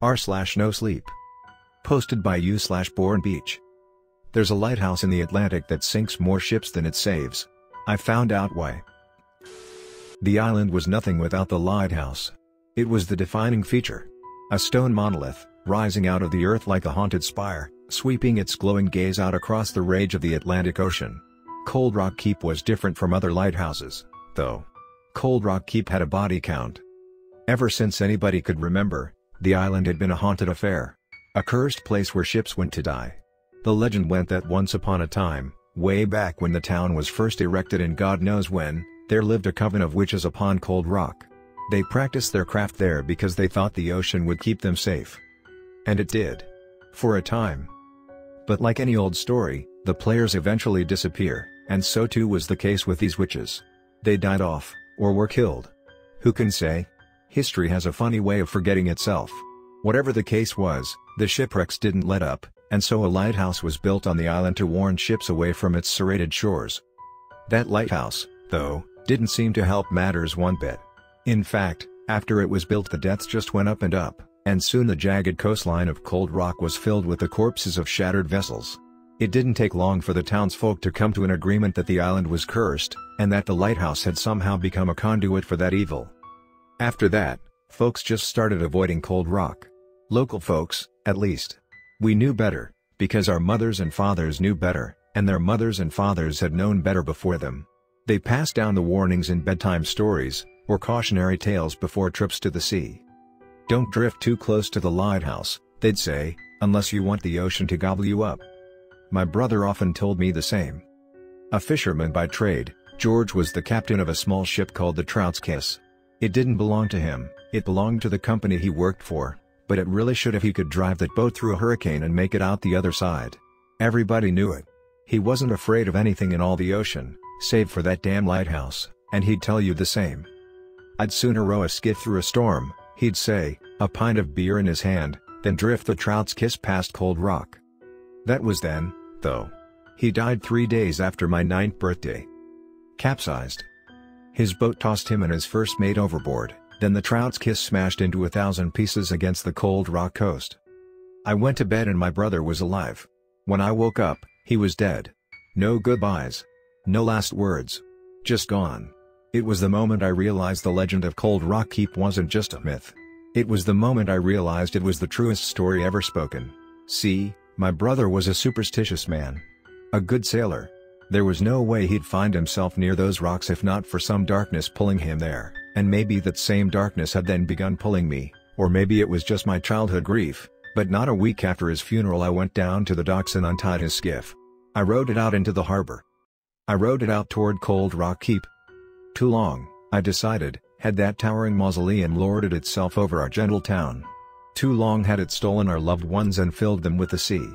r/Nosleep. Posted by u/Born Beach. There's a lighthouse in the Atlantic that sinks more ships than it saves. I found out why. The island was nothing without the lighthouse. It was the defining feature. A stone monolith, rising out of the earth like a haunted spire, sweeping its glowing gaze out across the rage of the Atlantic Ocean. Cold Rock Keep was different from other lighthouses, though. Cold Rock Keep had a body count. Ever since anybody could remember, the island had been a haunted affair. A cursed place where ships went to die. The legend went that once upon a time, way back when the town was first erected and God knows when, there lived a coven of witches upon Cold Rock. They practiced their craft there because they thought the ocean would keep them safe. And it did. For a time. But like any old story, the players eventually disappear, and so too was the case with these witches. They died off, or were killed. Who can say? History has a funny way of forgetting itself. Whatever the case was, the shipwrecks didn't let up, and so a lighthouse was built on the island to warn ships away from its serrated shores. That lighthouse, though, didn't seem to help matters one bit. In fact, after it was built the depths just went up, and soon the jagged coastline of Cold Rock was filled with the corpses of shattered vessels. It didn't take long for the townsfolk to come to an agreement that the island was cursed, and that the lighthouse had somehow become a conduit for that evil. After that, folks just started avoiding Cold Rock. Local folks, at least. We knew better, because our mothers and fathers knew better, and their mothers and fathers had known better before them. They passed down the warnings in bedtime stories, or cautionary tales before trips to the sea. Don't drift too close to the lighthouse, they'd say, unless you want the ocean to gobble you up. My brother often told me the same. A fisherman by trade, George was the captain of a small ship called the Trout's Kiss. It didn't belong to him, it belonged to the company he worked for, but it really should if he could drive that boat through a hurricane and make it out the other side. Everybody knew it. He wasn't afraid of anything in all the ocean, save for that damn lighthouse, and he'd tell you the same. I'd sooner row a skiff through a storm, he'd say, a pint of beer in his hand, than drift the Trout's Kiss past Cold Rock. That was then, though. He died 3 days after my 9th birthday. Capsized. His boat tossed him and his first mate overboard, then the Trout's Kiss smashed into 1,000 pieces against the Cold Rock coast. I went to bed and my brother was alive. When I woke up, he was dead. No goodbyes. No last words. Just gone. It was the moment I realized the legend of Cold Rock Keep wasn't just a myth. It was the moment I realized it was the truest story ever spoken. See, my brother was a superstitious man. A good sailor. There was no way he'd find himself near those rocks if not for some darkness pulling him there, and maybe that same darkness had then begun pulling me, or maybe it was just my childhood grief, but not a week after his funeral I went down to the docks and untied his skiff. I rowed it out into the harbor. I rowed it out toward Cold Rock Keep. Too long, I decided, had that towering mausoleum lorded itself over our gentle town. Too long had it stolen our loved ones and filled them with the sea.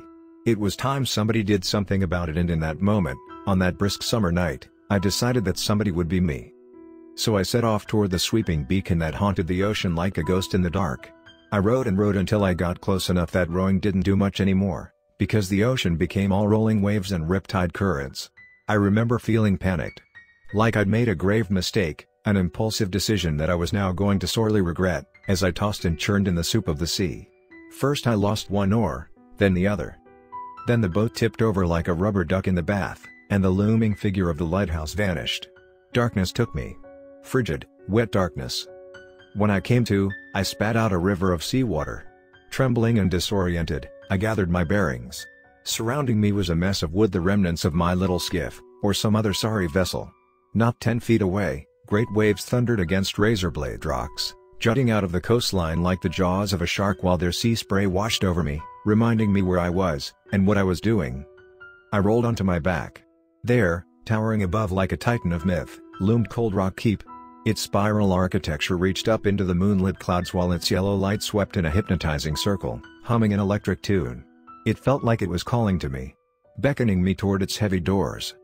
It was time somebody did something about it, and in that moment, on that brisk summer night, I decided that somebody would be me. So I set off toward the sweeping beacon that haunted the ocean like a ghost in the dark. I rowed and rowed until I got close enough that rowing didn't do much anymore, because the ocean became all rolling waves and riptide currents. I remember feeling panicked. Like I'd made a grave mistake, an impulsive decision that I was now going to sorely regret, as I tossed and churned in the soup of the sea. First I lost one oar, then the other. Then the boat tipped over like a rubber duck in the bath, and the looming figure of the lighthouse vanished. Darkness took me. Frigid, wet darkness. When I came to, I spat out a river of seawater. Trembling and disoriented, I gathered my bearings. Surrounding me was a mess of wood, the remnants of my little skiff, or some other sorry vessel. Not 10 feet away, great waves thundered against razor-blade rocks, jutting out of the coastline like the jaws of a shark while their sea spray washed over me, reminding me where I was, and what I was doing. I rolled onto my back. There, towering above like a titan of myth, loomed Cold Rock Keep. Its spiral architecture reached up into the moonlit clouds while its yellow light swept in a hypnotizing circle, humming an electric tune. It felt like it was calling to me, beckoning me toward its heavy doors.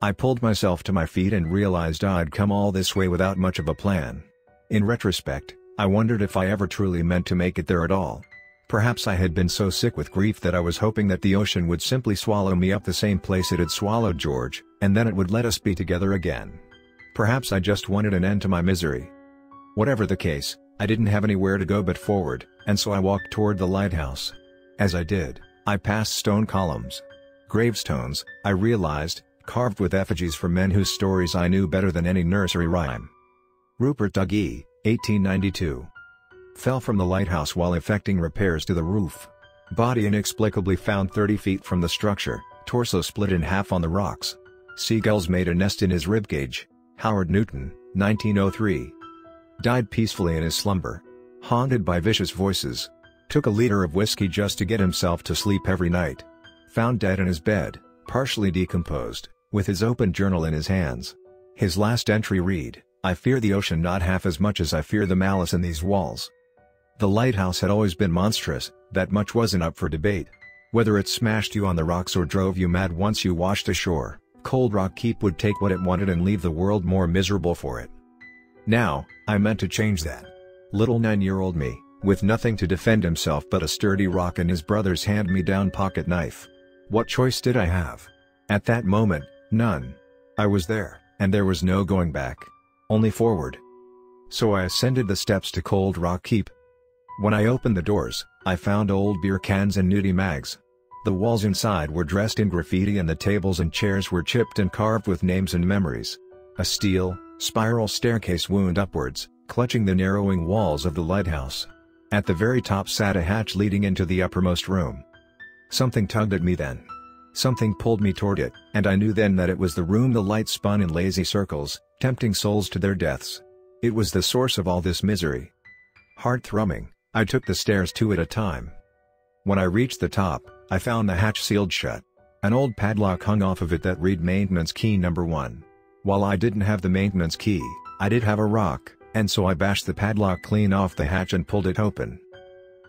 I pulled myself to my feet and realized I'd come all this way without much of a plan. In retrospect, I wondered if I ever truly meant to make it there at all. Perhaps I had been so sick with grief that I was hoping that the ocean would simply swallow me up the same place it had swallowed George, and then it would let us be together again. Perhaps I just wanted an end to my misery. Whatever the case, I didn't have anywhere to go but forward, and so I walked toward the lighthouse. As I did, I passed stone columns. Gravestones, I realized, carved with effigies for men whose stories I knew better than any nursery rhyme. Rupert Dougie, 1892. Fell from the lighthouse while effecting repairs to the roof. Body inexplicably found 30 feet from the structure, torso split in half on the rocks. Seagulls made a nest in his ribcage. Howard Newton, 1903. Died peacefully in his slumber. Haunted by vicious voices. Took a liter of whiskey just to get himself to sleep every night. Found dead in his bed, partially decomposed, with his open journal in his hands. His last entry read, "I fear the ocean not half as much as I fear the malice in these walls." The lighthouse had always been monstrous, that much wasn't up for debate. Whether it smashed you on the rocks or drove you mad once you washed ashore, Cold Rock Keep would take what it wanted and leave the world more miserable for it. Now, I meant to change that. Little 9-year-old me, with nothing to defend himself but a sturdy rock and his brother's hand-me-down pocket knife. What choice did I have? At that moment, none. I was there, and there was no going back. Only forward. So I ascended the steps to Cold Rock Keep. When I opened the doors, I found old beer cans and nudie mags. The walls inside were dressed in graffiti and the tables and chairs were chipped and carved with names and memories. A steel, spiral staircase wound upwards, clutching the narrowing walls of the lighthouse. At the very top sat a hatch leading into the uppermost room. Something tugged at me then. Something pulled me toward it, and I knew then that it was the room the light spun in lazy circles, tempting souls to their deaths. It was the source of all this misery. Heart thrumming, I took the stairs 2 at a time. When I reached the top, I found the hatch sealed shut. An old padlock hung off of it that read maintenance key number 1. While I didn't have the maintenance key, I did have a rock, and so I bashed the padlock clean off the hatch and pulled it open.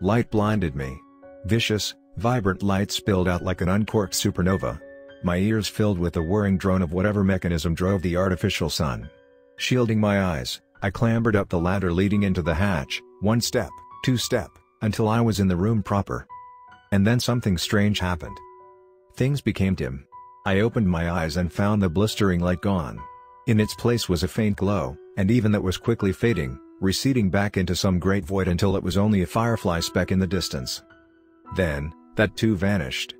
Light blinded me. Vicious, vibrant light spilled out like an uncorked supernova. My ears filled with the whirring drone of whatever mechanism drove the artificial sun. Shielding my eyes, I clambered up the ladder leading into the hatch, 1 step, 2 step, until I was in the room proper. And then something strange happened. Things became dim. I opened my eyes and found the blistering light gone. In its place was a faint glow, and even that was quickly fading, receding back into some great void until it was only a firefly speck in the distance. Then, that too vanished.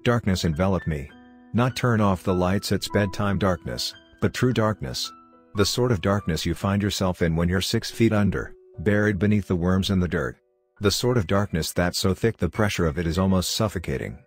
Darkness enveloped me. Not turn off the lights it's bedtime darkness, but true darkness. The sort of darkness you find yourself in when you're 6 feet under, buried beneath the worms and the dirt. The sort of darkness that's so thick the pressure of it is almost suffocating.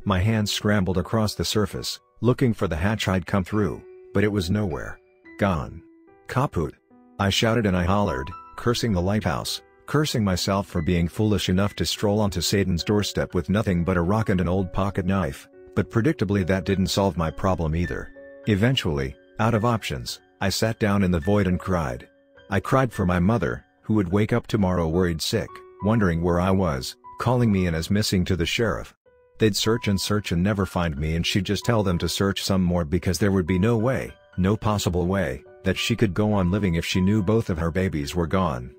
My hands scrambled across the surface, looking for the hatch I'd come through, but it was nowhere. Gone. Kaput. I shouted and I hollered, cursing the lighthouse, cursing myself for being foolish enough to stroll onto Satan's doorstep with nothing but a rock and an old pocket knife, but predictably that didn't solve my problem either. Eventually, out of options, I sat down in the void and cried. I cried for my mother, who would wake up tomorrow worried sick, wondering where I was, calling me in as missing to the sheriff. They'd search and never find me, and she'd just tell them to search some more because there would be no way, no possible way, that she could go on living if she knew both of her babies were gone.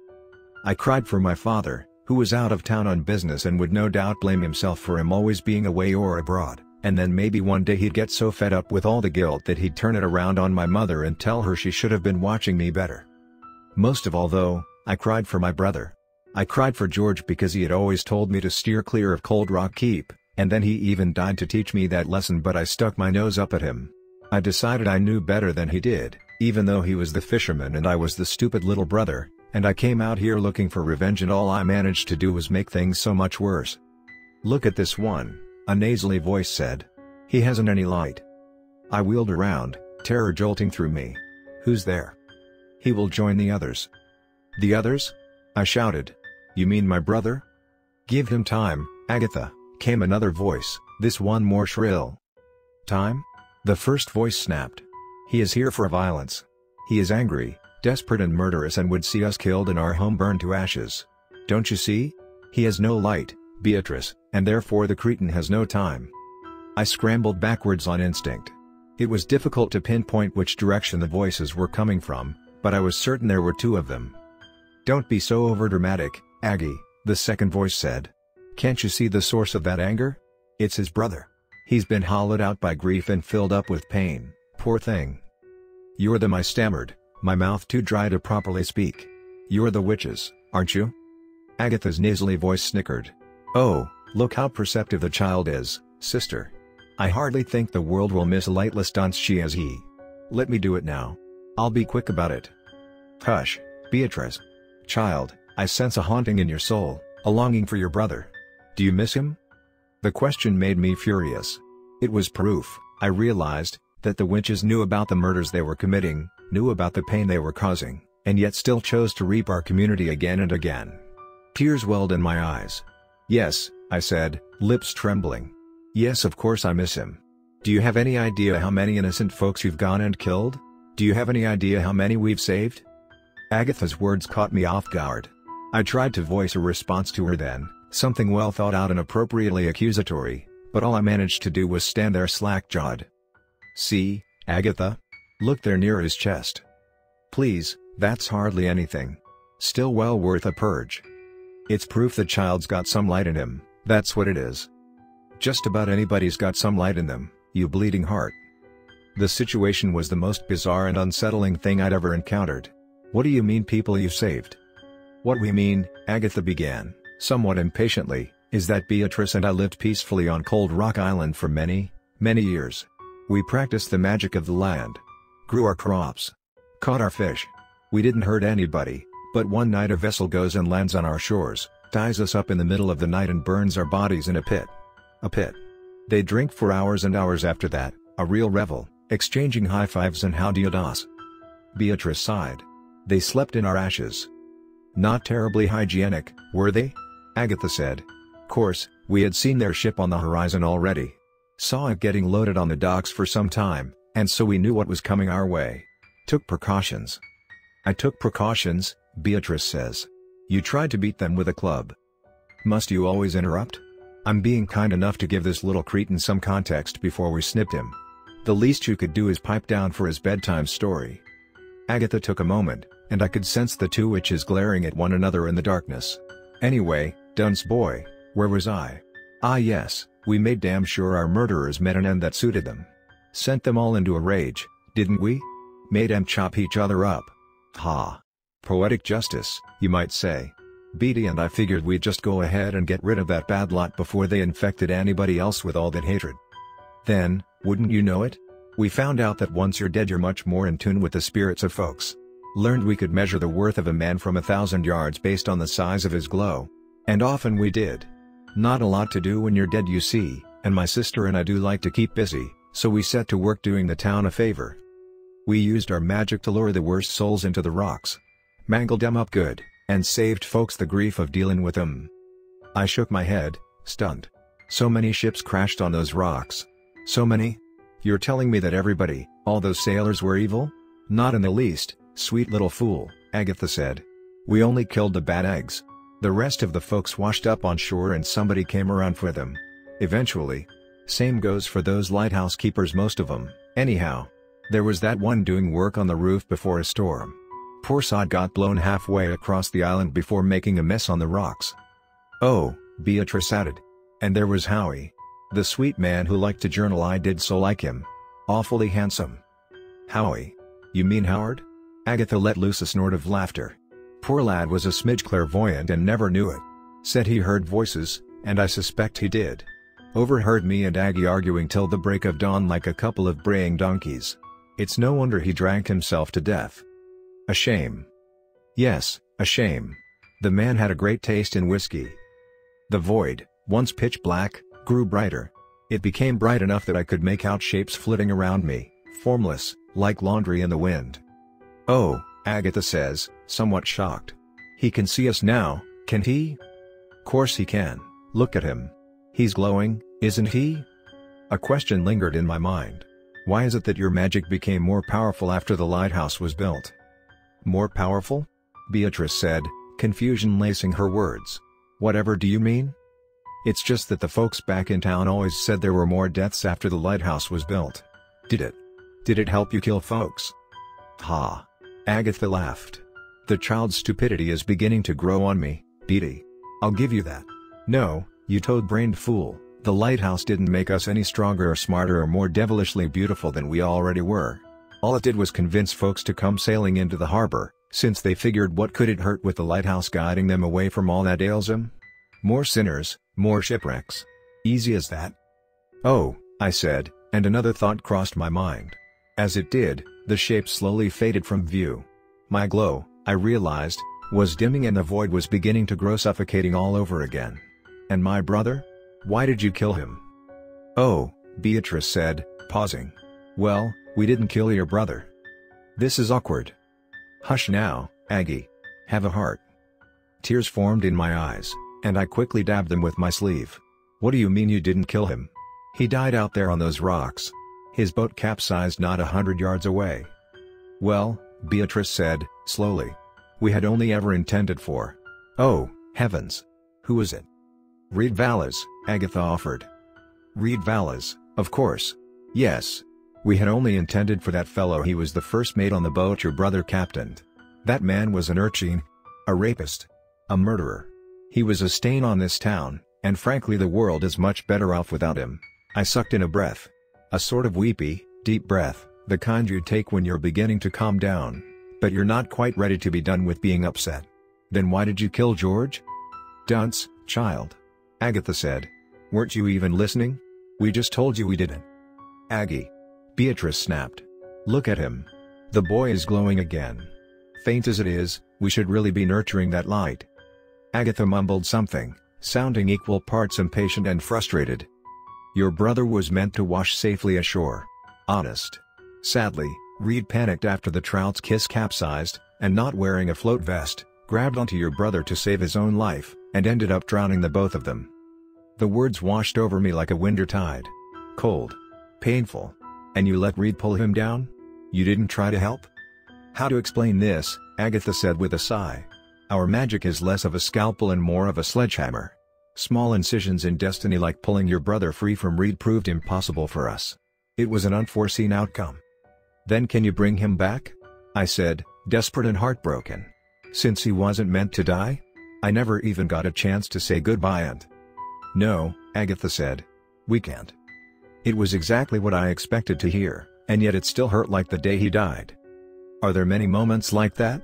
I cried for my father, who was out of town on business and would no doubt blame himself for him always being away or abroad, and then maybe one day he'd get so fed up with all the guilt that he'd turn it around on my mother and tell her she should have been watching me better. Most of all though, I cried for my brother. I cried for George because he had always told me to steer clear of Cold Rock Keep, and then he even died to teach me that lesson, but I stuck my nose up at him. I decided I knew better than he did, even though he was the fisherman and I was the stupid little brother, and I came out here looking for revenge and all I managed to do was make things so much worse. "Look at this one," a nasally voice said. "He hasn't any light." I wheeled around, terror jolting through me. "Who's there?" "He will join the others." "The others?" I shouted. "You mean my brother?" "Give him time, Agatha," came another voice, this one more shrill. "Time?" The first voice snapped. "He is here for violence. He is angry, desperate and murderous and would see us killed and our home burned to ashes. Don't you see? He has no light, Beatrice, and therefore the cretin has no time." I scrambled backwards on instinct. It was difficult to pinpoint which direction the voices were coming from, but I was certain there were 2 of them. "Don't be so overdramatic, Aggie," the second voice said. "Can't you see the source of that anger? It's his brother. He's been hollowed out by grief and filled up with pain, poor thing." "You're them," I stammered, my mouth too dry to properly speak. You're the witches, aren't you? Agatha's nasally voice snickered. Oh, look how perceptive the child is, sister. I hardly think the world will miss a lightless dunce she as he. Let me do it now. I'll be quick about it. Hush, Beatrice. Child, I sense a haunting in your soul, a longing for your brother. Do you miss him? The question made me furious. It was proof, I realized, that the witches knew about the murders they were committing, knew about the pain they were causing, and yet still chose to reap our community again and again. Tears welled in my eyes. Yes, I said, lips trembling. Yes, of course I miss him. Do you have any idea how many innocent folks you've gone and killed? Do you have any idea how many we've saved? Agatha's words caught me off guard. I tried to voice a response to her then, something well thought out and appropriately accusatory, but all I managed to do was stand there slack-jawed. See, Agatha? Look there near his chest. Please, that's hardly anything. Still well worth a purge. It's proof the child's got some light in him, that's what it is. Just about anybody's got some light in them, you bleeding heart. The situation was the most bizarre and unsettling thing I'd ever encountered. What do you mean people you've saved? What we mean, Agatha began, somewhat impatiently, is that Beatrice and I lived peacefully on Cold Rock Island for many, many years. We practiced the magic of the land. Grew our crops. Caught our fish. We didn't hurt anybody, but one night a vessel goes and lands on our shores, ties us up in the middle of the night and burns our bodies in a pit. A pit. They drink for hours and hours after that, a real revel, exchanging high fives and how do you dos. Beatrice sighed. They slept in our ashes. Not terribly hygienic, were they? Agatha said. Course, we had seen their ship on the horizon already. Saw it getting loaded on the docks for some time, and so we knew what was coming our way. Took precautions. I took precautions, Beatrice says. You tried to beat them with a club. Must you always interrupt? I'm being kind enough to give this little cretin some context before we snipped him. The least you could do is pipe down for his bedtime story. Agatha took a moment, and I could sense the two witches glaring at one another in the darkness. Anyway, dunce boy, where was I? Ah yes, we made damn sure our murderers met an end that suited them. Sent them all into a rage, didn't we? Made 'em chop each other up. Ha! Poetic justice, you might say. Beatty and I figured we'd just go ahead and get rid of that bad lot before they infected anybody else with all that hatred. Then, wouldn't you know it? We found out that once you're dead you're much more in tune with the spirits of folks. Learned we could measure the worth of a man from 1,000 yards based on the size of his glow. And often we did. Not a lot to do when you're dead you see, and my sister and I do like to keep busy, so we set to work doing the town a favor. We used our magic to lure the worst souls into the rocks. Mangled them up good, and saved folks the grief of dealing with them. I shook my head, stunned. So many ships crashed on those rocks. So many? You're telling me that everybody, all those sailors were evil? Not in the least, sweet little fool, Agatha said. We only killed the bad eggs. The rest of the folks washed up on shore and somebody came around for them. Eventually. Same goes for those lighthouse keepers, most of them, anyhow. There was that one doing work on the roof before a storm. Poor sod got blown halfway across the island before making a mess on the rocks. Oh, Beatrice added. And there was Howie. The sweet man who liked to journal. I did so like him. Awfully handsome. Howie? You mean Howard? Agatha let loose a snort of laughter. Poor lad was a smidge clairvoyant and never knew it. Said he heard voices, and I suspect he did. Overheard me and Aggie arguing till the break of dawn like a couple of braying donkeys. It's no wonder he drank himself to death. A shame. Yes, a shame. The man had a great taste in whiskey. The void, once pitch black, grew brighter. It became bright enough that I could make out shapes flitting around me, formless, like laundry in the wind. Oh, Agatha says, somewhat shocked. He can see us now, can he? Course he can, look at him. He's glowing, isn't he? A question lingered in my mind. Why is it that your magic became more powerful after the lighthouse was built? More powerful? Beatrice said, confusion lacing her words. Whatever do you mean? It's just that the folks back in town always said there were more deaths after the lighthouse was built. Did it? Did it help you kill folks? Ha! Agatha laughed. The child's stupidity is beginning to grow on me, Beatty. I'll give you that. No, you toad-brained fool, the lighthouse didn't make us any stronger or smarter or more devilishly beautiful than we already were. All it did was convince folks to come sailing into the harbor, since they figured what could it hurt with the lighthouse guiding them away from all that ails them? More sinners, more shipwrecks. Easy as that. Oh, I said, and another thought crossed my mind. As it did, the shape slowly faded from view. My glow, I realized, was dimming and the void was beginning to grow suffocating all over again. And my brother? Why did you kill him? Oh, Beatrice said, pausing. Well, we didn't kill your brother. This is awkward. Hush now, Aggie. Have a heart. Tears formed in my eyes, and I quickly dabbed them with my sleeve. What do you mean you didn't kill him? He died out there on those rocks. His boat capsized not 100 yards away. Well, Beatrice said, slowly. We had only ever intended for. Oh, heavens. Who was it? Reed Vallis, Agatha offered. Reed Vallis, of course. Yes. We had only intended for that fellow. He was the first mate on the boat your brother captained. That man was an urchin. A rapist. A murderer. He was a stain on this town, and frankly the world is much better off without him. I sucked in a breath. A sort of weepy, deep breath, the kind you take when you're beginning to calm down, but you're not quite ready to be done with being upset. Then why did you kill George? Dunce, child. Agatha said. Weren't you even listening? We just told you we didn't. Aggie. Beatrice snapped. Look at him. The boy is glowing again. Faint as it is, we should really be nurturing that light. Agatha mumbled something, sounding equal parts impatient and frustrated. Your brother was meant to wash safely ashore. Honest. Sadly, Reed panicked after the trout's kiss capsized, and not wearing a float vest, grabbed onto your brother to save his own life, and ended up drowning the both of them. The words washed over me like a winter tide. Cold. Painful. And you let Reed pull him down? You didn't try to help? How to explain this, Agatha said with a sigh. Our magic is less of a scalpel and more of a sledgehammer. Small incisions in destiny like pulling your brother free from Reed proved impossible for us. It was an unforeseen outcome. Then can you bring him back? I said, desperate and heartbroken. Since he wasn't meant to die? I never even got a chance to say goodbye and... No, Agatha said. We can't. It was exactly what I expected to hear, and yet it still hurt like the day he died. Are there many moments like that?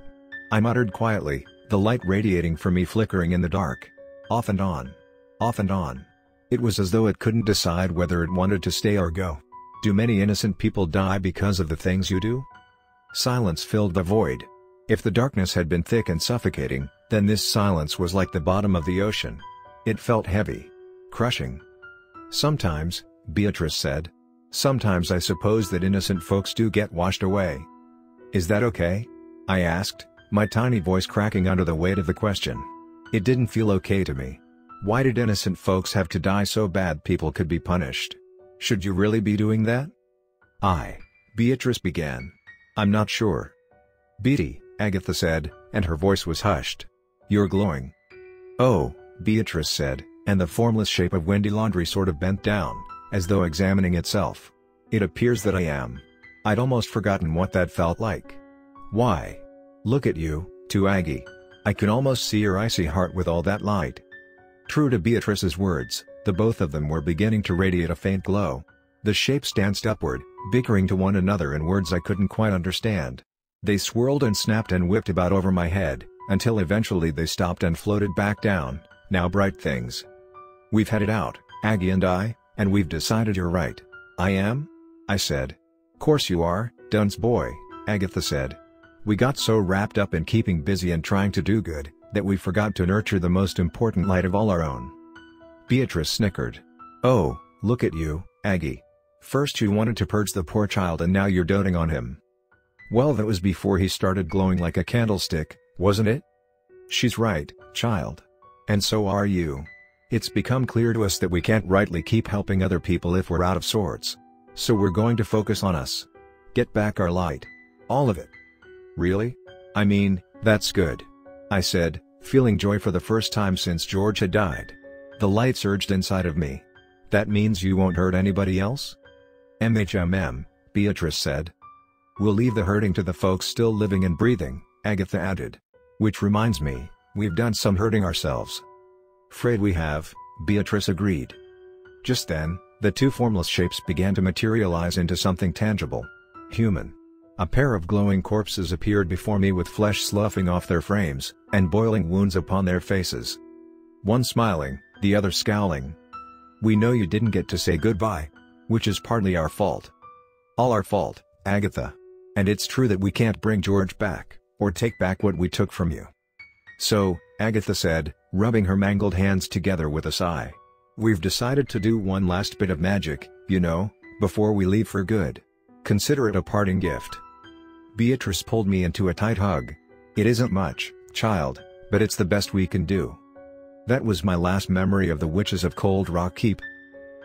I muttered quietly, the light radiating from me flickering in the dark. Off and on. Off and on. It was as though it couldn't decide whether it wanted to stay or go. Do many innocent people die because of the things you do? Silence filled the void. If the darkness had been thick and suffocating, then this silence was like the bottom of the ocean. It felt heavy. Crushing. Sometimes, Beatrice said. Sometimes I suppose that innocent folks do get washed away. Is that okay? I asked, my tiny voice cracking under the weight of the question. It didn't feel okay to me. Why did innocent folks have to die so bad people could be punished? Should you really be doing that? Beatrice began. I'm not sure. Beatty, Agatha said, and her voice was hushed. You're glowing. Oh, Beatrice said, and the formless shape of Wendy Laundrie sort of bent down, as though examining itself. It appears that I am. I'd almost forgotten what that felt like. Why? Look at you, to Aggie. I can almost see your icy heart with all that light. True to Beatrice's words, the both of them were beginning to radiate a faint glow. The shapes danced upward, bickering to one another in words I couldn't quite understand. They swirled and snapped and whipped about over my head, until eventually they stopped and floated back down, now bright things. We've had it out, Aggie and I, and we've decided you're right. I am? I said. Course you are, dunce boy, Agatha said. We got so wrapped up in keeping busy and trying to do good, that we forgot to nurture the most important light of all our own. Beatrice snickered. Oh, look at you, Aggie. First you wanted to purge the poor child and now you're doting on him. Well, that was before he started glowing like a candlestick, wasn't it? She's right, child. And so are you. It's become clear to us that we can't rightly keep helping other people if we're out of sorts. So we're going to focus on us. Get back our light. All of it. Really? I mean, that's good. I said, feeling joy for the first time since George had died. The light surged inside of me. That means you won't hurt anybody else? Beatrice said. We'll leave the hurting to the folks still living and breathing, Agatha added. Which reminds me, we've done some hurting ourselves. Afraid we have, Beatrice agreed. Just then, the two formless shapes began to materialize into something tangible. Human. A pair of glowing corpses appeared before me with flesh sloughing off their frames, and boiling wounds upon their faces. One smiling, the other scowling. "We know you didn't get to say goodbye. Which is partly our fault. All our fault, Agatha. And it's true that we can't bring George back, or take back what we took from you." "So," Agatha said, rubbing her mangled hands together with a sigh, "we've decided to do one last bit of magic, you know, before we leave for good. Consider it a parting gift." Beatrice pulled me into a tight hug. "It isn't much, child, but it's the best we can do." That was my last memory of the witches of Cold Rock Keep.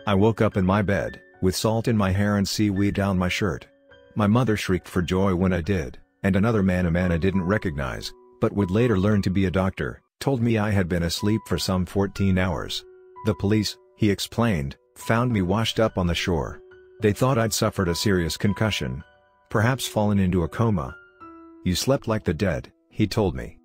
I woke up in my bed, with salt in my hair and seaweed down my shirt. My mother shrieked for joy when I did, and another man, a man I didn't recognize, but would later learn to be a doctor, told me I had been asleep for some 14 hours. "The police," he explained, "found me washed up on the shore. They thought I'd suffered a serious concussion. Perhaps fallen into a coma." "You slept like the dead," he told me.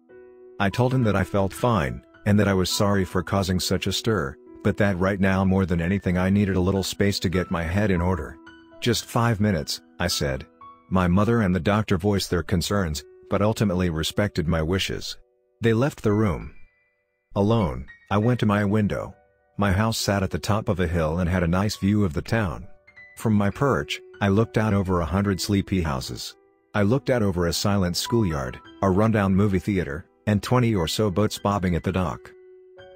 I told him that I felt fine, and that I was sorry for causing such a stir, but that right now more than anything I needed a little space to get my head in order. "Just 5 minutes," I said. My mother and the doctor voiced their concerns, but ultimately respected my wishes. They left the room. Alone, I went to my window. My house sat at the top of a hill and had a nice view of the town. From my perch, I looked out over 100 sleepy houses. I looked out over a silent schoolyard, a rundown movie theater, and 20 or so boats bobbing at the dock.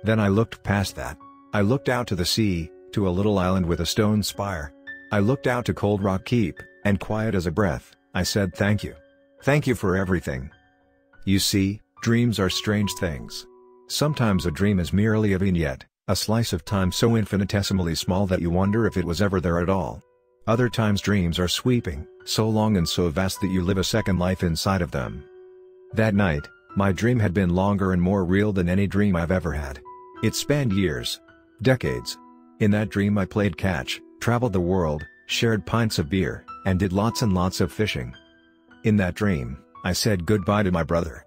Then I looked past that. I looked out to the sea, to a little island with a stone spire. I looked out to Cold Rock Keep, and quiet as a breath, I said thank you. Thank you for everything. You see, dreams are strange things. Sometimes a dream is merely a vignette, a slice of time so infinitesimally small that you wonder if it was ever there at all. Other times dreams are sweeping, so long and so vast that you live a second life inside of them. That night, my dream had been longer and more real than any dream I've ever had. It spanned years. Decades. In that dream I played catch, traveled the world, shared pints of beer, and did lots and lots of fishing. In that dream, I said goodbye to my brother.